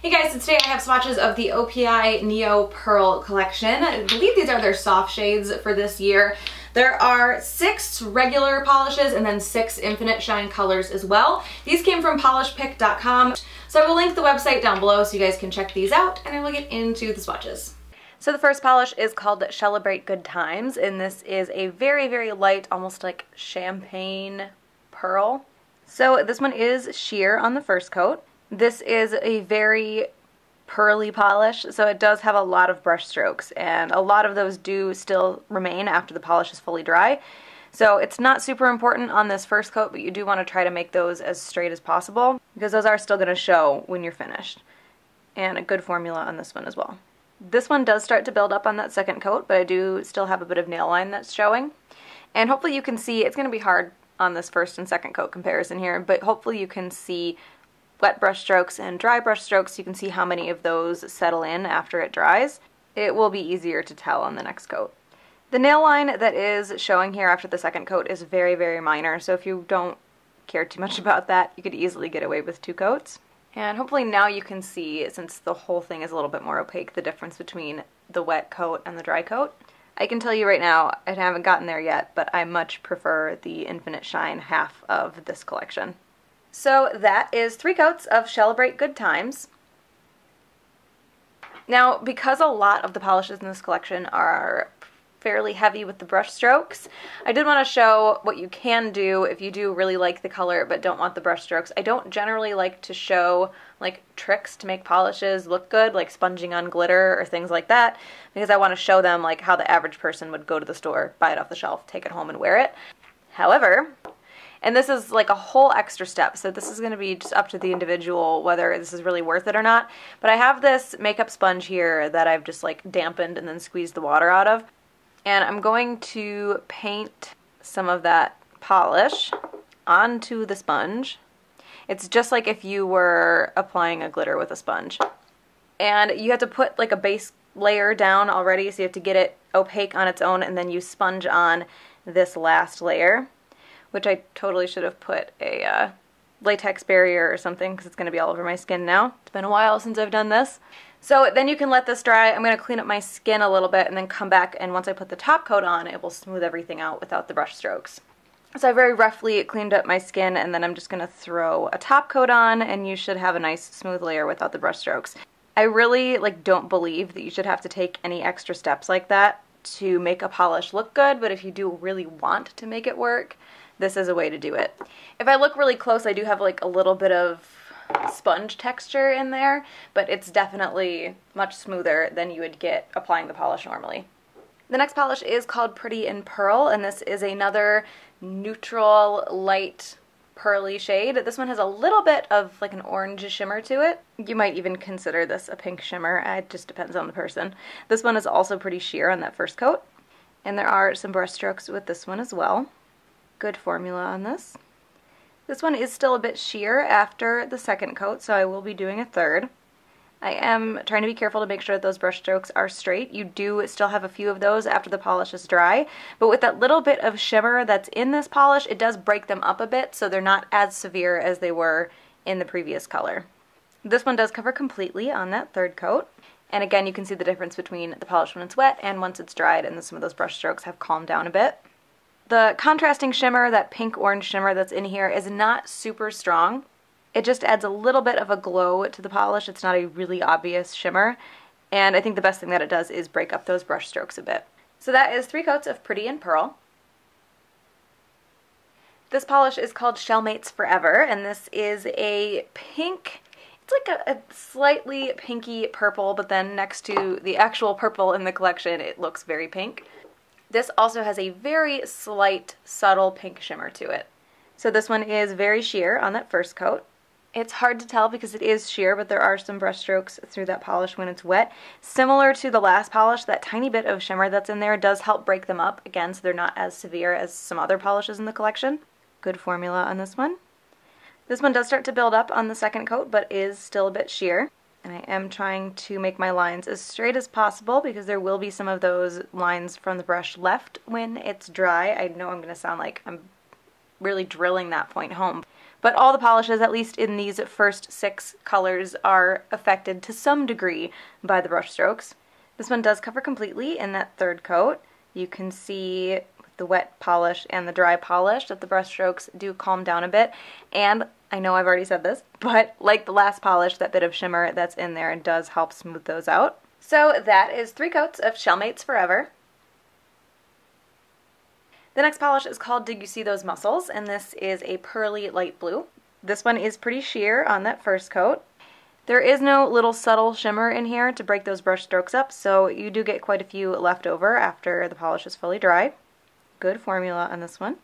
Hey guys, so today I have swatches of the OPI Neo Pearl collection. I believe these are their soft shades for this year. There are 6 regular polishes and then 6 infinite shine colors as well. These came from polishpick.com, so I will link the website down below so you guys can check these out, and I will get into the swatches. So the first polish is called Shellabrate Good Times, and this is a very, very light, almost like champagne pearl. So this one is sheer on the first coat. This is a very pearly polish, so it does have a lot of brush strokes, and a lot of those do still remain after the polish is fully dry. So it's not super important on this first coat, but you do want to try to make those as straight as possible, because those are still going to show when you're finished. And a good formula on this one as well. This one does start to build up on that second coat, but I do still have a bit of nail line that's showing. And hopefully you can see, it's going to be hard on this first and second coat comparison here, but hopefully you can see wet brush strokes and dry brush strokes. You can see how many of those settle in after it dries. It will be easier to tell on the next coat. The nail line that is showing here after the second coat is very, very minor, so if you don't care too much about that, you could easily get away with 2 coats. And hopefully now you can see, since the whole thing is a little bit more opaque, the difference between the wet coat and the dry coat. I can tell you right now, I haven't gotten there yet, but I much prefer the Infinite Shine half of this collection. So that is 3 coats of Shellabrate Good Times. Now, because a lot of the polishes in this collection are fairly heavy with the brush strokes, I did want to show what you can do if you do really like the color but don't want the brush strokes. I don't generally like to show like tricks to make polishes look good, like sponging on glitter or things like that, because I want to show them like how the average person would go to the store, buy it off the shelf, take it home and wear it. However, and this is like a whole extra step, so this is going to be just up to the individual whether this is really worth it or not, but I have this makeup sponge here that I've just like dampened and then squeezed the water out of. And I'm going to paint some of that polish onto the sponge. It's just like if you were applying a glitter with a sponge. And you have to put like a base layer down already, so you have to get it opaque on its own, and then you sponge on this last layer, which I totally should have put a latex barrier or something, because it's going to be all over my skin now. It's been a while since I've done this. So then you can let this dry. I'm going to clean up my skin a little bit and then come back, and once I put the top coat on, it will smooth everything out without the brush strokes. So I very roughly cleaned up my skin, and then I'm just going to throw a top coat on, and you should have a nice smooth layer without the brush strokes. I really don't believe that you should have to take any extra steps like that to make a polish look good, but if you do really want to make it work, this is a way to do it. If I look really close, I do have like a little bit of sponge texture in there, but it's definitely much smoother than you would get applying the polish normally. The next polish is called Pretty in Pearl, and this is another neutral, light, pearly shade. This one has a little bit of like an orange shimmer to it. You might even consider this a pink shimmer. It just depends on the person. This one is also pretty sheer on that first coat, and there are some brush strokes with this one as well. Good formula on this. This one is still a bit sheer after the second coat, so I will be doing a third. I am trying to be careful to make sure that those brush strokes are straight. You do still have a few of those after the polish is dry, but with that little bit of shimmer that's in this polish, it does break them up a bit, so they're not as severe as they were in the previous color. This one does cover completely on that third coat, and again you can see the difference between the polish when it's wet and once it's dried, and then some of those brush strokes have calmed down a bit. The contrasting shimmer, that pink-orange shimmer that's in here, is not super strong. It just adds a little bit of a glow to the polish. It's not a really obvious shimmer, and I think the best thing that it does is break up those brush strokes a bit. So that is 3 coats of Pretty in Pearl. This polish is called Shellmates Forever, and this is a pink, it's like a slightly pinky purple, but then next to the actual purple in the collection, it looks very pink. This also has a very slight, subtle pink shimmer to it. So this one is very sheer on that first coat. It's hard to tell because it is sheer, but there are some brush strokes through that polish when it's wet. Similar to the last polish, that tiny bit of shimmer that's in there does help break them up, again, so they're not as severe as some other polishes in the collection. Good formula on this one. This one does start to build up on the second coat, but is still a bit sheer. And I am trying to make my lines as straight as possible because there will be some of those lines from the brush left when it's dry. I know I'm going to sound like I'm really drilling that point home, But all the polishes, at least in these first 6 colors, are affected to some degree by the brush strokes. This one does cover completely in that 3rd coat. You can see with the wet polish and the dry polish that the brush strokes do calm down a bit. And I know I've already said this, but like the last polish, that bit of shimmer that's in there does help smooth those out. So that is 3 coats of Shellmates Forever. The next polish is called Did You See Those Mussels? And this is a pearly light blue. This one is pretty sheer on that 1st coat. There is no little subtle shimmer in here to break those brush strokes up, so you do get quite a few left over after the polish is fully dry. Good formula on this one.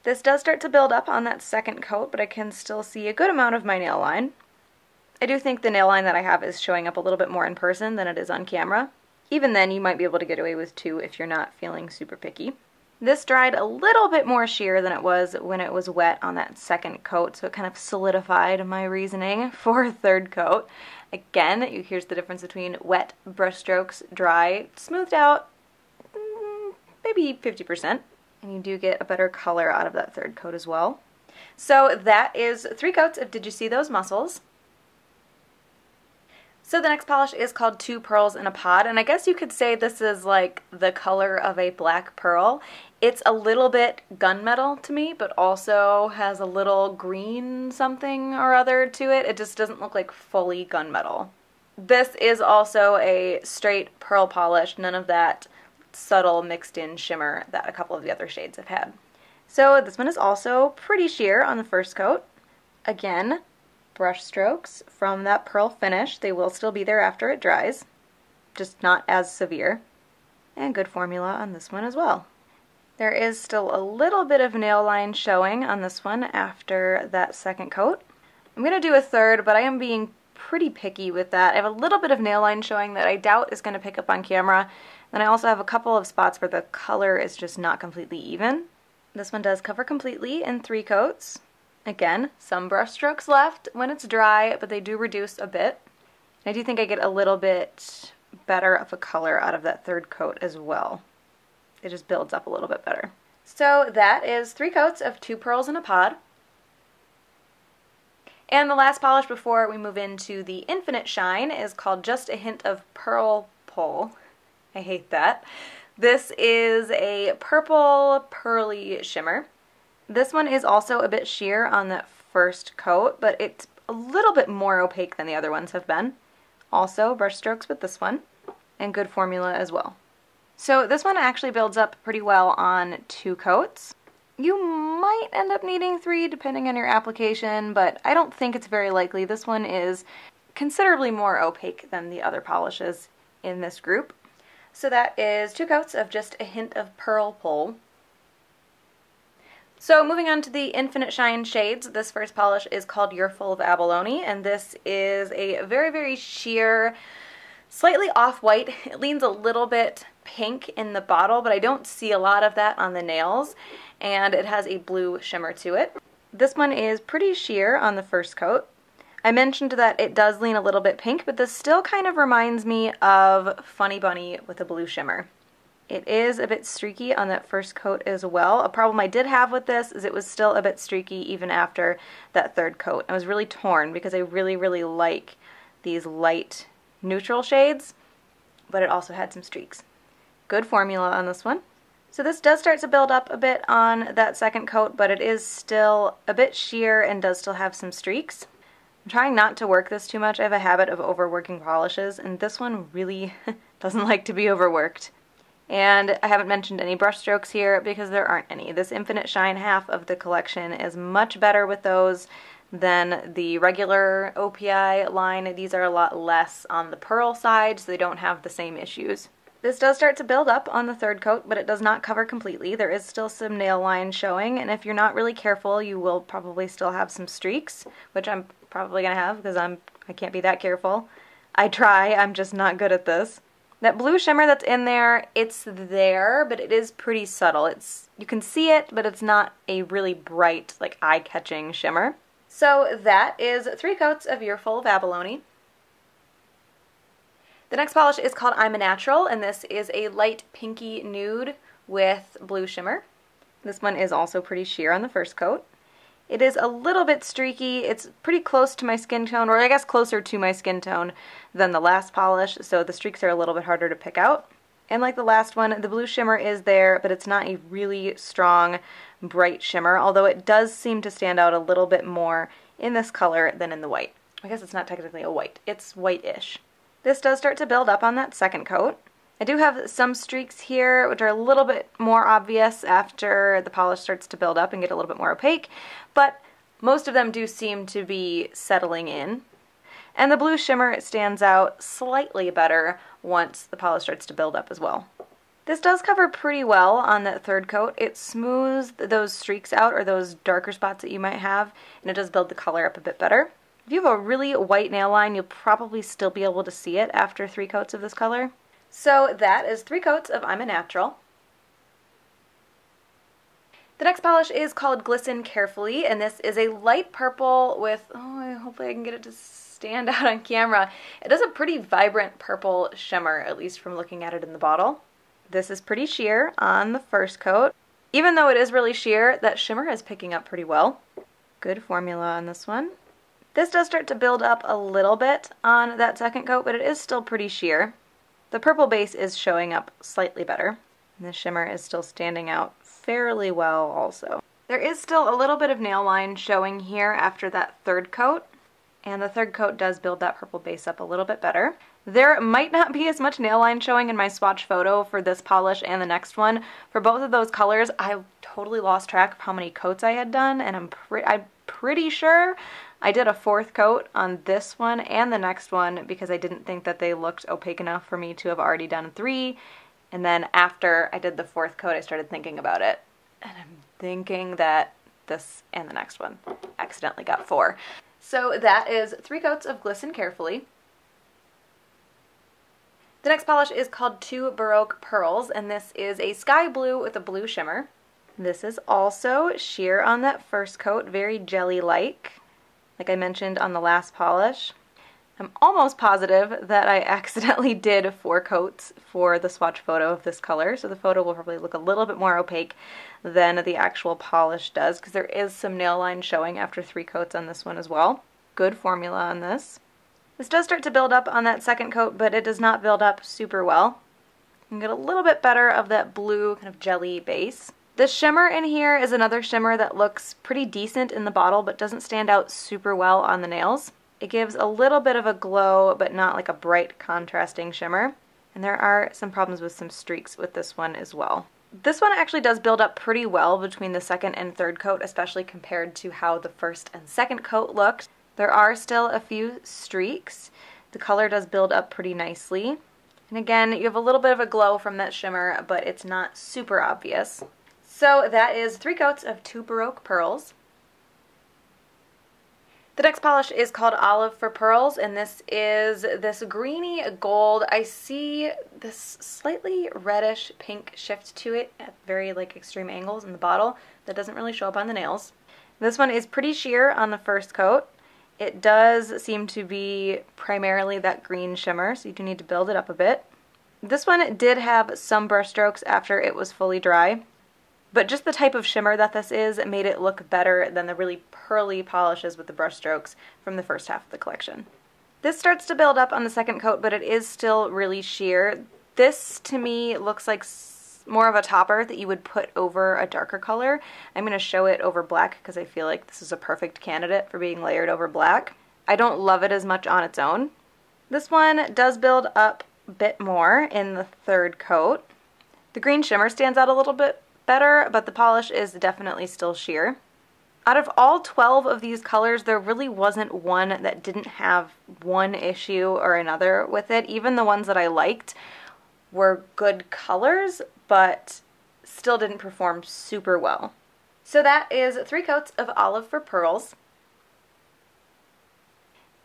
This does start to build up on that 2nd coat, but I can still see a good amount of my nail line. I do think the nail line that I have is showing up a little bit more in person than it is on camera. Even then, you might be able to get away with 2 if you're not feeling super picky. This dried a little bit more sheer than it was when it was wet on that 2nd coat, so it kind of solidified my reasoning for a 3rd coat. Again, here's the difference between wet brush strokes, dry, smoothed out, maybe 50%. And you do get a better color out of that 3rd coat as well. So that is 3 coats of Did You See Those Mussels? So the next polish is called 2 Pearls in a Pod, and I guess you could say this is like the color of a black pearl. It's a little bit gunmetal to me, but also has a little green something or other to it. It just doesn't look like fully gunmetal. This is also a straight pearl polish, none of that subtle mixed in shimmer that a couple of the other shades have had. So this one is also pretty sheer on the 1st coat. Again, brush strokes from that pearl finish. They will still be there after it dries, just not as severe. And good formula on this one as well. There is still a little bit of nail line showing on this one after that 2nd coat. I'm going to do a 3rd, but I am being pretty picky with that. I have a little bit of nail line showing that I doubt is going to pick up on camera. Then I also have a couple of spots where the color is just not completely even. This one does cover completely in 3 coats. Again, some brush strokes left when it's dry, but they do reduce a bit. And I do think I get a little bit better of a color out of that 3rd coat as well. It just builds up a little bit better. So that is 3 coats of 2 Pearls in a Pod. And the last polish before we move into the Infinite Shine is called Just a Hint of Pearl-ple. I hate that. This is a purple pearly shimmer. This one is also a bit sheer on that 1st coat, but it's a little bit more opaque than the other ones have been. Also brush strokes with this one, and good formula as well. So this one actually builds up pretty well on 2 coats. You might end up needing 3 depending on your application, but I don't think it's very likely. This one is considerably more opaque than the other polishes in this group. So that is 2 coats of Just a Hint of Pearl-ple. So moving on to the Infinite Shine shades, this first polish is called You're Full of Abalone, and this is a very, very sheer, slightly off-white. It leans a little bit pink in the bottle, but I don't see a lot of that on the nails, and it has a blue shimmer to it. This one is pretty sheer on the 1st coat. I mentioned that it does lean a little bit pink, but this still kind of reminds me of Funny Bunny with a blue shimmer. It is a bit streaky on that 1st coat as well. A problem I did have with this is it was still a bit streaky even after that 3rd coat. I was really torn because I really, really like these light neutral shades, but it also had some streaks. Good formula on this one. So this does start to build up a bit on that 2nd coat, but it is still a bit sheer and does still have some streaks. I'm trying not to work this too much. I have a habit of overworking polishes, and this one really doesn't like to be overworked. And I haven't mentioned any brush strokes here because there aren't any. This Infinite Shine half of the collection is much better with those than the regular OPI line. These are a lot less on the pearl side, so they don't have the same issues. This does start to build up on the 3rd coat, but it does not cover completely. There is still some nail line showing, and if you're not really careful, you will probably still have some streaks, which I'm probably going to have because I can't be that careful. I try, I'm just not good at this. That blue shimmer that's in there, it's there, but it is pretty subtle. You can see it, but it's not a really bright, like eye-catching shimmer. So that is 3 coats of You're Full of Abalone. The next polish is called I'm a Natural, and this is a light pinky nude with blue shimmer. This one is also pretty sheer on the 1st coat. It is a little bit streaky. It's pretty close to my skin tone, or I guess closer to my skin tone than the last polish, so the streaks are a little bit harder to pick out. And like the last one, the blue shimmer is there, but it's not a really strong, bright shimmer, although it does seem to stand out a little bit more in this color than in the white. I guess it's not technically a white, it's white-ish. This does start to build up on that second coat. I do have some streaks here, which are a little bit more obvious after the polish starts to build up and get a little bit more opaque, but most of them do seem to be settling in. And the blue shimmer stands out slightly better once the polish starts to build up as well. This does cover pretty well on that third coat. It smooths those streaks out, or those darker spots that you might have, and it does build the color up a bit better. If you have a really white nail line, you'll probably still be able to see it after 3 coats of this color. So that is 3 coats of I'm a Natural. The next polish is called Glisten Carefully, and this is a light purple with, hopefully I can get it to stand out on camera. It does a pretty vibrant purple shimmer, at least from looking at it in the bottle. This is pretty sheer on the first coat. Even though it is really sheer, that shimmer is picking up pretty well. Good formula on this one. This does start to build up a little bit on that second coat, but it is still pretty sheer. The purple base is showing up slightly better. And the shimmer is still standing out fairly well also. There is still a little bit of nail line showing here after that third coat, and the third coat does build that purple base up a little bit better. There might not be as much nail line showing in my swatch photo for this polish and the next one. For both of those colors, I totally lost track of how many coats I had done, and I'm pretty sure I did a 4th coat on this one and the next one because I didn't think that they looked opaque enough for me to have already done 3. And then after I did the 4th coat, I started thinking about it. And I'm thinking that this and the next one accidentally got 4. So that is 3 coats of Glisten Carefully. The next polish is called 2 Baroque Pearls, and this is a sky blue with a blue shimmer. This is also sheer on that first coat, very jelly-like I mentioned on the last polish. I'm almost positive that I accidentally did 4 coats for the swatch photo of this color, so the photo will probably look a little bit more opaque than the actual polish does, because there is some nail line showing after 3 coats on this one as well. Good formula on this. This does start to build up on that second coat, but it does not build up super well. You can get a little bit better of that blue kind of jelly base. This shimmer in here is another shimmer that looks pretty decent in the bottle, but doesn't stand out super well on the nails. It gives a little bit of a glow, but not like a bright contrasting shimmer. And there are some problems with some streaks with this one as well. This one actually does build up pretty well between the second and third coat, especially compared to how the first and second coat looked. There are still a few streaks. The color does build up pretty nicely. And again, you have a little bit of a glow from that shimmer, but it's not super obvious. So that is 3 coats of 2 Baroque Pearls. The next polish is called Olive for Pearls, and this is this greeny gold. I see this slightly reddish pink shift to it at very extreme angles in the bottle that doesn't really show up on the nails. This one is pretty sheer on the first coat. It does seem to be primarily that green shimmer, so you do need to build it up a bit. This one did have some brush strokes after it was fully dry. But just the type of shimmer that this is made it look better than the really pearly polishes with the brush strokes from the first half of the collection. This starts to build up on the second coat, but it is still really sheer. This, to me, looks like more of a topper that you would put over a darker color. I'm going to show it over black because I feel like this is a perfect candidate for being layered over black. I don't love it as much on its own. This one does build up a bit more in the third coat. The green shimmer stands out a little bit better, but the polish is definitely still sheer. Out of all 12 of these colors, there really wasn't one that didn't have one issue or another with it. Even the ones that I liked were good colors, but still didn't perform super well. So that is 3 coats of Olive for Pearls.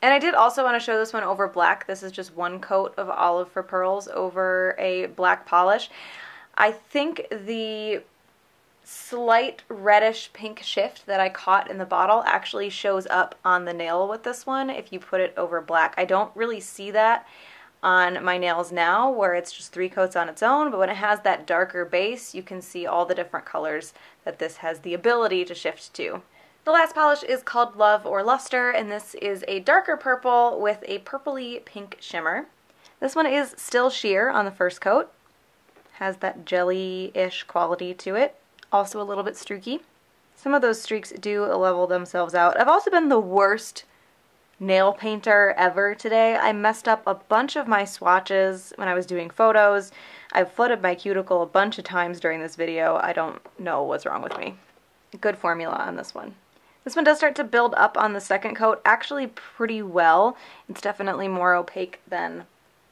And I did also want to show this one over black. This is just 1 coat of Olive for Pearls over a black polish. I think the slight reddish pink shift that I caught in the bottle actually shows up on the nail with this one if you put it over black. I don't really see that on my nails now where it's just 3 coats on its own, but when it has that darker base, you can see all the different colors that this has the ability to shift to. The last polish is called Love or Luster, and this is a darker purple with a purpley pink shimmer. This one is still sheer on the first coat. Has that jelly-ish quality to it. Also a little bit streaky. Some of those streaks do level themselves out. I've also been the worst nail painter ever today. I messed up a bunch of my swatches when I was doing photos. I've flooded my cuticle a bunch of times during this video. I don't know what's wrong with me. Good formula on this one. This one does start to build up on the second coat actually pretty well. It's definitely more opaque than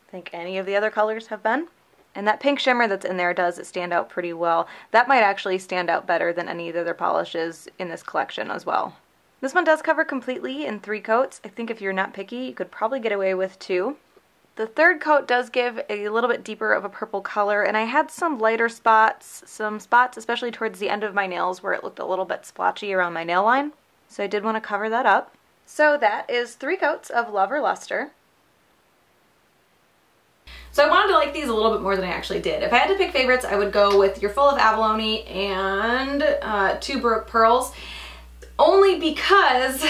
I think any of the other colors have been. And that pink shimmer that's in there does stand out pretty well. That might actually stand out better than any of the other polishes in this collection as well. This one does cover completely in 3 coats. I think if you're not picky, you could probably get away with 2. The third coat does give a little bit deeper of a purple color, and I had some lighter spots, especially towards the end of my nails where it looked a little bit splotchy around my nail line. So I did want to cover that up. So that is 3 coats of Love or Luster. So I wanted to like these a little bit more than I actually did. If I had to pick favorites, I would go with You're Full of Abalone and 2 Baroque Pearls, only because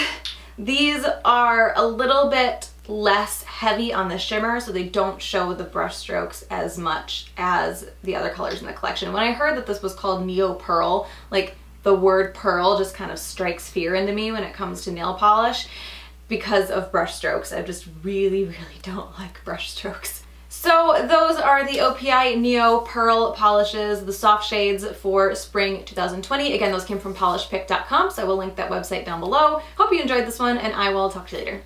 these are a little bit less heavy on the shimmer, so they don't show the brush strokes as much as the other colors in the collection. When I heard that this was called Neo Pearl, like the word pearl just kind of strikes fear into me when it comes to nail polish because of brush strokes. I just really don't like brush strokes. So those are the OPI Neo Pearl polishes, the soft shades for spring 2020. Again, those came from polishpick.com, so I will link that website down below. Hope you enjoyed this one, and I will talk to you later.